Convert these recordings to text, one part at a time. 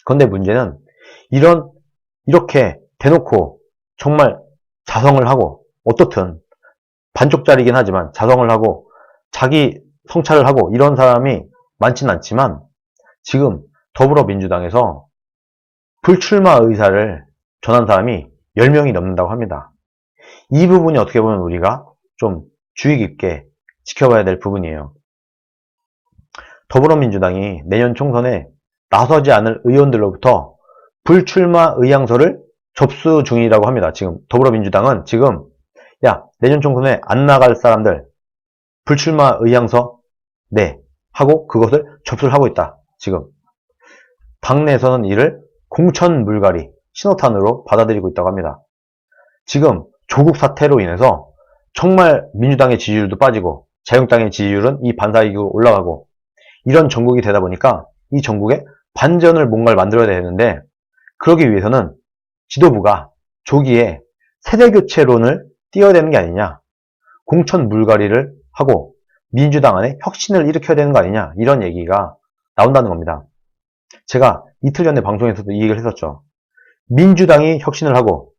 그런데 문제는 이렇게 대놓고 정말 자성을 하고, 어떻든 반쪽짜리긴 하지만 자성을 하고 자기 성찰을 하고 이런 사람이 많지는 않지만, 지금 더불어민주당에서 불출마 의사를 전한 사람이 10명이 넘는다고 합니다. 이 부분이 어떻게 보면 우리가 좀 주의 깊게 지켜봐야 될 부분이에요. 더불어민주당이 내년 총선에 나서지 않을 의원들로부터 불출마 의향서를 접수 중이라고 합니다. 지금 더불어민주당은 지금 내년 총선에 안 나갈 사람들 불출마 의향서 하고 그것을 접수를 하고 있다. 지금 당내에서는 이를 공천물갈이 신호탄으로 받아들이고 있다고 합니다. 지금 조국 사태로 인해서 정말 민주당의 지지율도 빠지고 자유한국당의 지지율은 이 반사이익으로 올라가고, 이런 전국이 되다 보니까 이 전국에 반전을 뭔가를 만들어야 되는데, 그러기 위해서는 지도부가 조기에 세대교체론을 띄워야 되는 게 아니냐, 공천물갈이를 하고 민주당 안에 혁신을 일으켜야 되는 거 아니냐, 이런 얘기가 나온다는 겁니다. 제가 이틀 전에 방송에서도 이 얘기를 했었죠. 민주당이 혁신을 하고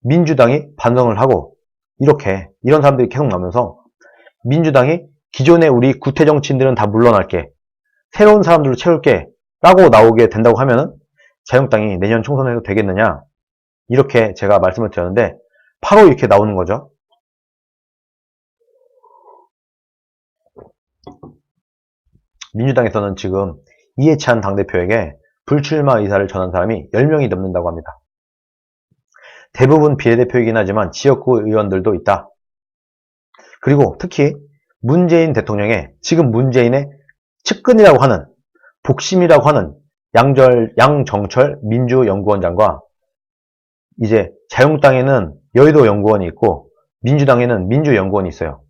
민주당이 반성을 하고 이런 사람들이 계속 나오면서 민주당이 기존의 우리 구태 정치인들은 다 물러날게, 새로운 사람들로 채울게 라고 나오게 된다고 하면은 자유한국당이 내년 총선에도 되겠느냐, 이렇게 제가 말씀을 드렸는데 바로 이렇게 나오는 거죠. 민주당에서는 지금 이해찬 당대표에게 불출마 의사를 전한 사람이 10명이 넘는다고 합니다. 대부분 비례대표이긴 하지만 지역구 의원들도 있다. 그리고 특히 문재인 대통령의, 지금 문재인의 측근이라고 하는, 복심이라고 하는 양정철 민주연구원장과, 이제 자유한국당에는 여의도 연구원이 있고 민주당에는 민주연구원이 있어요.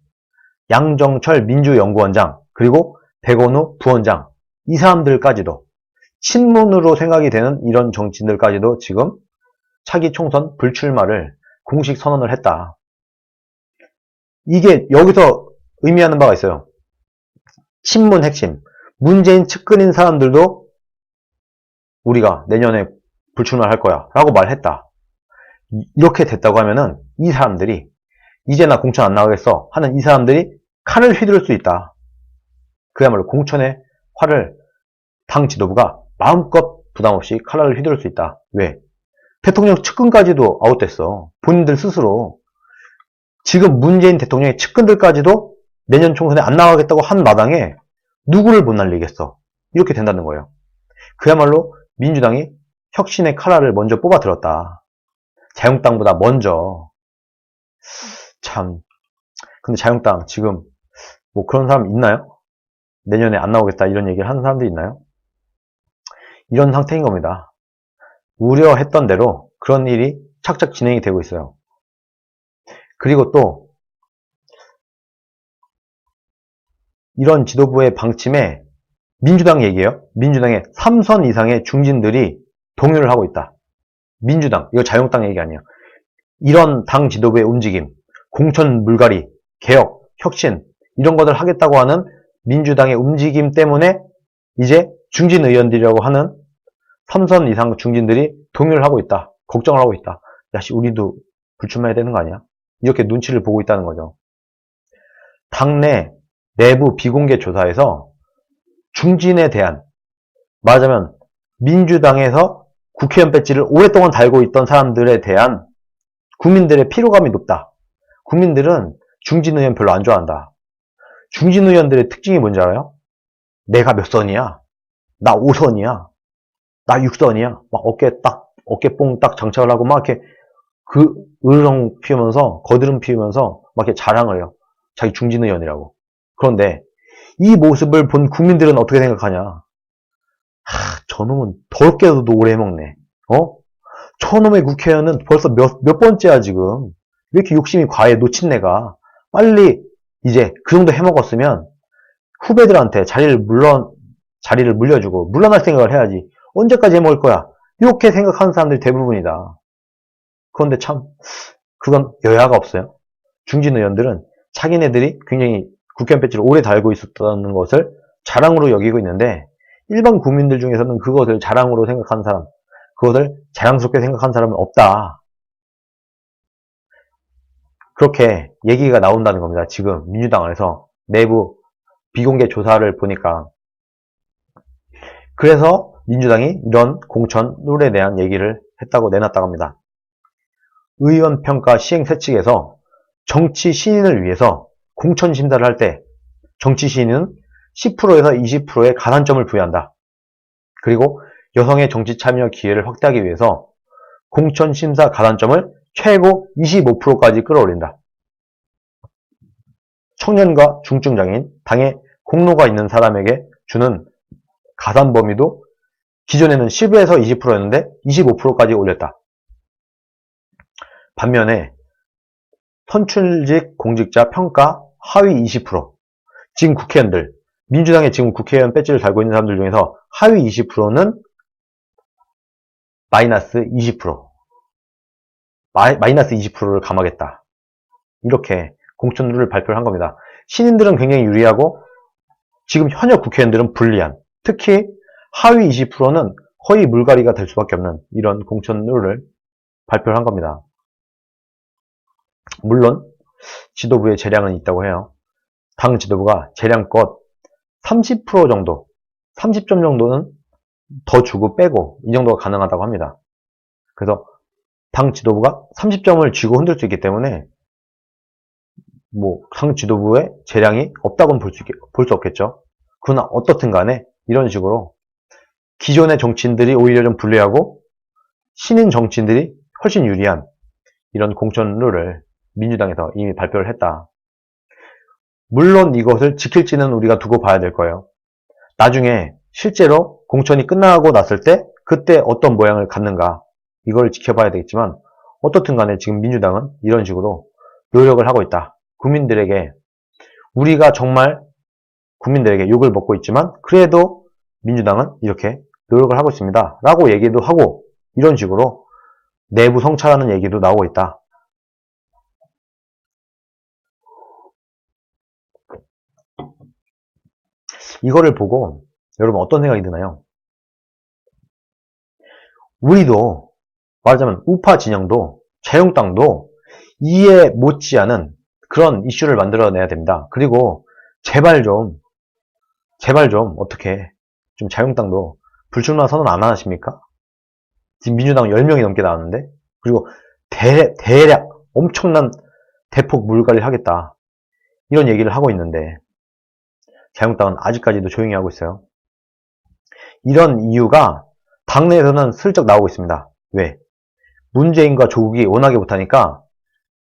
양정철 민주연구원장 그리고 백원우 부원장, 이 사람들까지도, 친문으로 생각이 되는 이런 정치인들까지도 지금 차기 총선 불출마를 공식 선언을 했다. 이게 여기서 의미하는 바가 있어요. 친문 핵심, 문재인 측근인 사람들도 우리가 내년에 불출마를 할 거야 라고 말했다. 이렇게 됐다고 하면은 이 사람들이 이제 나 공천 안 나가겠어 하는 이 사람들이 칼을 휘두를 수 있다. 그야말로 공천의 활을 당 지도부가 마음껏 부담없이 칼날을 휘두를 수 있다. 왜? 대통령 측근까지도 아웃됐어. 본인들 스스로. 지금 문재인 대통령의 측근들까지도 내년 총선에 안 나가겠다고 한 마당에 누구를 못 날리겠어. 이렇게 된다는 거예요. 그야말로 민주당이 혁신의 칼날을 먼저 뽑아 들었다. 자유한국당보다 먼저. 참. 근데 자유한국당 지금 뭐 그런 사람 있나요? 내년에 안 나오겠다 이런 얘기를 하는 사람들이 있나요? 이런 상태인 겁니다. 우려했던 대로 그런 일이 착착 진행이 되고 있어요. 그리고 또 이런 지도부의 방침에 민주당 얘기예요. 민주당의 3선 이상의 중진들이 동요를 하고 있다. 민주당, 이거 자유한국당 얘기 아니에요. 이런 당 지도부의 움직임, 공천 물갈이, 개혁, 혁신 이런 것들 하겠다고 하는 민주당의 움직임 때문에 이제 중진 의원들이라고 하는 3선 이상 중진들이 동요를 하고 있다. 걱정을 하고 있다. 야씨, 우리도 불출마해야 되는 거 아니야? 이렇게 눈치를 보고 있다는 거죠. 당내 내부 비공개 조사에서 중진에 대한, 말하자면 민주당에서 국회의원 배지를 오랫동안 달고 있던 사람들에 대한 국민들의 피로감이 높다. 국민들은 중진 의원 별로 안 좋아한다. 중진 의원들의 특징이 뭔지 알아요? 내가 몇 선이야? 나 5선이야? 나 6선이야? 막 어깨뽕 딱 장착을 하고 막 이렇게 으르렁 피우면서, 거드름 피우면서 막 이렇게 자랑을 해요. 자기 중진 의원이라고. 그런데 이 모습을 본 국민들은 어떻게 생각하냐? 저놈은 더럽게도 오래 해먹네. 저놈의 국회의원은 벌써 몇 번째야 지금. 왜 이렇게 욕심이 과해, 놓친내가. 빨리 이제 그 정도 해먹었으면 후배들한테 자리를 물려주고 물러날 생각을 해야지. 언제까지 해먹을 거야? 이렇게 생각하는 사람들이 대부분이다. 그런데 참 그건 여야가 없어요. 중진 의원들은 자기네들이 굉장히 국회의원 배지를 오래 달고 있었다는 것을 자랑으로 여기고 있는데, 일반 국민들 중에서는 그것을 자랑으로 생각하는 사람, 그것을 자랑스럽게 생각하는 사람은 없다. 그렇게 얘기가 나온다는 겁니다. 지금 민주당 안에서 내부 비공개 조사를 보니까. 그래서 민주당이 이런 공천 룰에 대한 얘기를 했다고 내놨다고 합니다. 의원평가 시행세칙에서 정치 신인을 위해서 공천 심사를 할 때 정치 신인은 10%에서 20%의 가산점을 부여한다. 그리고 여성의 정치 참여 기회를 확대하기 위해서 공천 심사 가산점을 최고 25%까지 끌어올린다. 청년과 중증장애인, 당에 공로가 있는 사람에게 주는 가산 범위도 기존에는 10에서 20%였는데 25%까지 올렸다. 반면에 선출직 공직자 평가 하위 20%, 지금 국회의원들, 민주당의 지금 국회의원 배지를 달고 있는 사람들 중에서 하위 20%는 마이너스 20%, 마이너스 20%를 감하겠다. 이렇게 공천 룰을 발표를 한 겁니다. 신인들은 굉장히 유리하고 지금 현역 국회의원들은 불리한, 특히 하위 20%는 거의 물갈이가 될 수밖에 없는 이런 공천 룰을 발표를 한 겁니다. 물론 지도부에 재량은 있다고 해요. 당 지도부가 재량껏 30% 정도, 30점 정도는 더 주고 빼고 이 정도가 가능하다고 합니다. 그래서 당 지도부가 30점을 쥐고 흔들 수 있기 때문에 당 지도부의 재량이 없다고는 볼 수 없겠죠. 그러나 어떻든 간에 이런 식으로 기존의 정치인들이 오히려 좀 불리하고 신인 정치인들이 훨씬 유리한 이런 공천 룰을 민주당에서 이미 발표를 했다. 물론 이것을 지킬지는 우리가 두고 봐야 될 거예요. 나중에 실제로 공천이 끝나고 났을 때 그때 어떤 모양을 갖는가 이걸 지켜봐야 되겠지만 어떻든 간에 지금 민주당은 이런 식으로 노력을 하고 있다. 국민들에게 우리가 정말 국민들에게 욕을 먹고 있지만 그래도 민주당은 이렇게 노력을 하고 있습니다. 라고 얘기도 하고 이런 식으로 내부 성찰하는 얘기도 나오고 있다. 이거를 보고 여러분 어떤 생각이 드나요? 우리도 말하자면 우파 진영도 자유한국당도 이해 못지않은 그런 이슈를 만들어내야 됩니다. 그리고 제발 좀 어떻게 좀 자유한국당도 불출마 선언 안 하십니까? 지금 민주당 10명이 넘게 나왔는데 그리고 대략 엄청난 대폭 물갈이를 하겠다 이런 얘기를 하고 있는데 자유한국당은 아직까지도 조용히 하고 있어요. 이런 이유가 당내에서는 슬쩍 나오고 있습니다. 왜? 문재인과 조국이 원하게 못하니까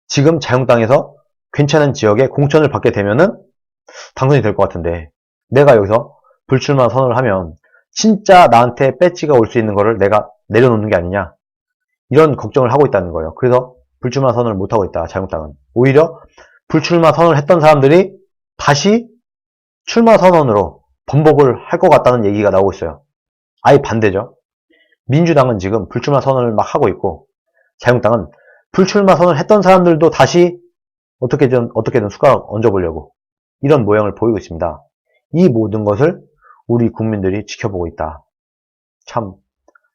지금 자유한국당에서 괜찮은 지역에 공천을 받게 되면은 당선이 될 것 같은데 내가 여기서 불출마 선언을 하면 진짜 나한테 배지가 올 수 있는 거를 내가 내려놓는 게 아니냐 이런 걱정을 하고 있다는 거예요. 그래서 불출마 선언을 못하고 있다. 자유한국당은 오히려 불출마 선언을 했던 사람들이 다시 출마 선언으로 번복을 할 것 같다는 얘기가 나오고 있어요. 아예 반대죠. 민주당은 지금 불출마 선언을 막 하고 있고 자유한국당은 불출마 선언을 했던 사람들도 다시 어떻게든 숟가락 얹어보려고 이런 모양을 보이고 있습니다. 이 모든 것을 우리 국민들이 지켜보고 있다. 참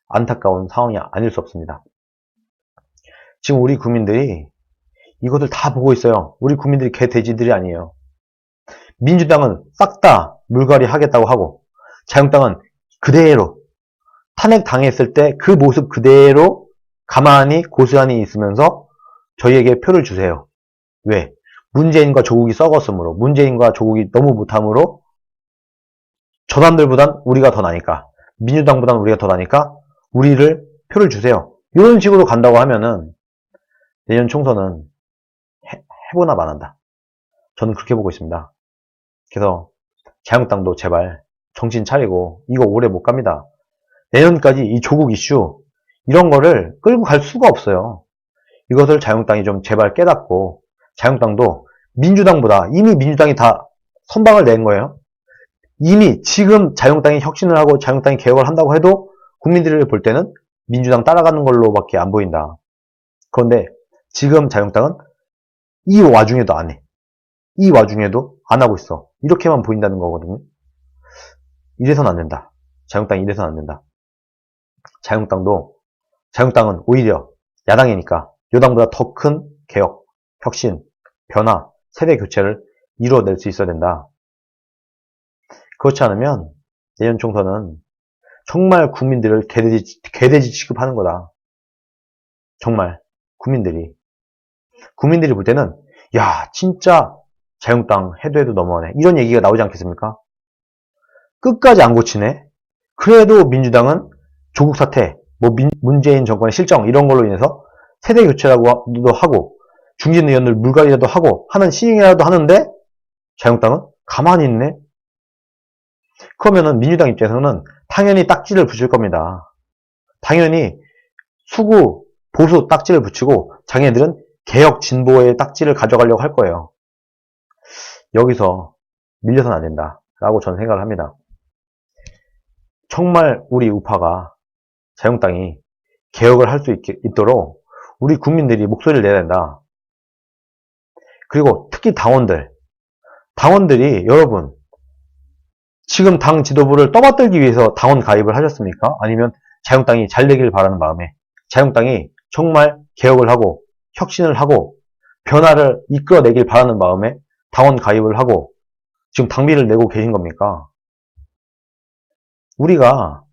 안타까운 상황이 아닐 수 없습니다. 지금 우리 국민들이 이것을 다 보고 있어요. 우리 국민들이 개돼지들이 아니에요. 민주당은 싹 다 물갈이 하겠다고 하고 자유한국당은 그대로 탄핵 당했을 때 그 모습 그대로 가만히 고스란히 있으면서 저희에게 표를 주세요. 왜? 문재인과 조국이 썩었으므로 문재인과 조국이 너무 못함으로 저 사람들보단 우리가 더 나니까 민주당보단 우리가 더 나니까 우리를 표를 주세요. 이런 식으로 간다고 하면은 내년 총선은 해보나 마난다. 저는 그렇게 보고 있습니다. 그래서 자유한국당도 제발 정신 차리고 이거 오래 못 갑니다. 내년까지 이 조국 이슈 이런 거를 끌고 갈 수가 없어요. 이것을 자유한국당이 좀 제발 깨닫고 자유한국당도 민주당보다 이미 민주당이 다 선방을 낸 거예요. 이미 지금 자유한국당이 혁신을 하고 자유한국당이 개혁을 한다고 해도 국민들이 볼 때는 민주당 따라가는 걸로밖에 안 보인다. 그런데 지금 자유한국당은 이 와중에도 안 해. 이 와중에도 안 하고 있어. 이렇게만 보인다는 거거든요. 이래서는 안 된다. 자유한국당이 이래서는 안 된다. 자유한국당은 오히려 야당이니까 여당보다 더 큰 개혁, 혁신, 변화, 세대 교체를 이루어낼 수 있어야 된다. 그렇지 않으면 내년 총선은 정말 국민들을 개돼지 취급하는 거다. 정말 국민들이 볼 때는 야 진짜 자유한국당 해도 넘어가네 이런 얘기가 나오지 않겠습니까? 끝까지 안 고치네. 그래도 민주당은 조국 사태, 문재인 정권의 실정 이런 걸로 인해서 세대 교체라고도 하고 중진 의원들 물갈이라도 하고 하는 시행이라도 하는데 자유한국당은 가만히 있네. 그러면은 민주당 입장에서는 당연히 딱지를 붙일 겁니다. 당연히 수구 보수 딱지를 붙이고 자기네들은 개혁 진보의 딱지를 가져가려고 할 거예요. 여기서 밀려서는 안 된다라고 저는 생각을 합니다. 정말 우리 우파가 자유한국당이 개혁을 할 수 있도록 우리 국민들이 목소리를 내야 된다. 그리고 특히 당원들이 여러분 지금 당 지도부를 떠받들기 위해서 당원 가입을 하셨습니까? 아니면 자유한국당이 잘 되길 바라는 마음에 자유한국당이 정말 개혁을 하고 혁신을 하고 변화를 이끌어내길 바라는 마음에 당원 가입을 하고 지금 당비를 내고 계신 겁니까? 우리가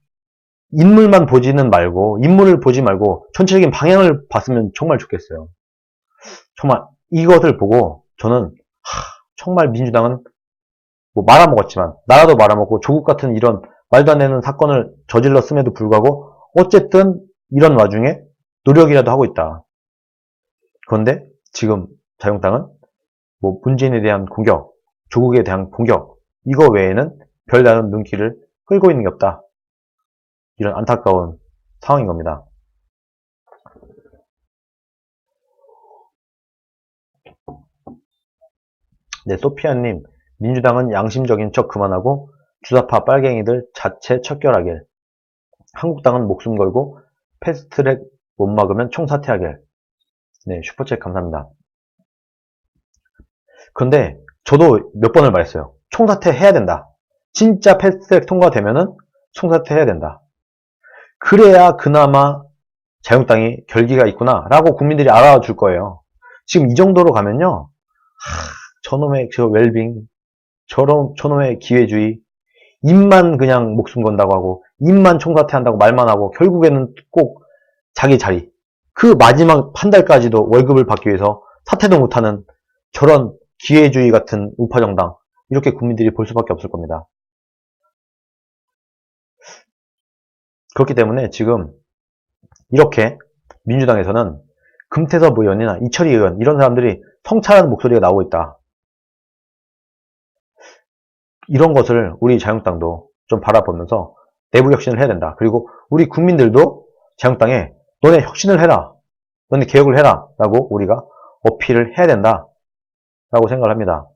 인물을 보지 말고 전체적인 방향을 봤으면 정말 좋겠어요. 정말 이것을 보고 저는 정말 민주당은 말아먹었지만 나라도 말아먹고 조국 같은 이런 말도 안 되는 사건을 저질렀음에도 불구하고 어쨌든 이런 와중에 노력이라도 하고 있다. 그런데 지금 자유한국당은 문재인에 대한 공격, 조국에 대한 공격 이거 외에는 별다른 눈길을 끌고 있는 게 없다. 이런 안타까운 상황인 겁니다. 네, 소피아님, 민주당은 양심적인 척 그만하고 주사파 빨갱이들 자체 척결하길. 한국당은 목숨 걸고 패스트트랙 못 막으면 총사퇴하길. 네, 슈퍼챗 감사합니다. 근데 저도 몇 번을 말했어요. 총사퇴 해야 된다. 진짜 패스트트랙 통과되면은 총사퇴 해야 된다. 그래야 그나마 자유한국당이 결기가 있구나 라고 국민들이 알아줄 거예요. 지금 이 정도로 가면요. 저놈의 저 웰빙, 저놈의 기회주의, 입만 그냥 목숨 건다고 하고 입만 총사퇴한다고 말만 하고 결국에는 꼭 자기 자리, 그 마지막 한 달까지도 월급을 받기 위해서 사퇴도 못하는 저런 기회주의 같은 우파정당, 이렇게 국민들이 볼 수밖에 없을 겁니다. 그렇기 때문에 지금 이렇게 민주당에서는 금태섭 의원이나 이철희 의원 이런 사람들이 성찰하는 목소리가 나오고 있다. 이런 것을 우리 자유한국당도 좀 바라보면서 내부 혁신을 해야 된다. 그리고 우리 국민들도 자유한국당에 너네 혁신을 해라. 너네 개혁을 해라. 라고 우리가 어필을 해야 된다. 라고 생각을 합니다.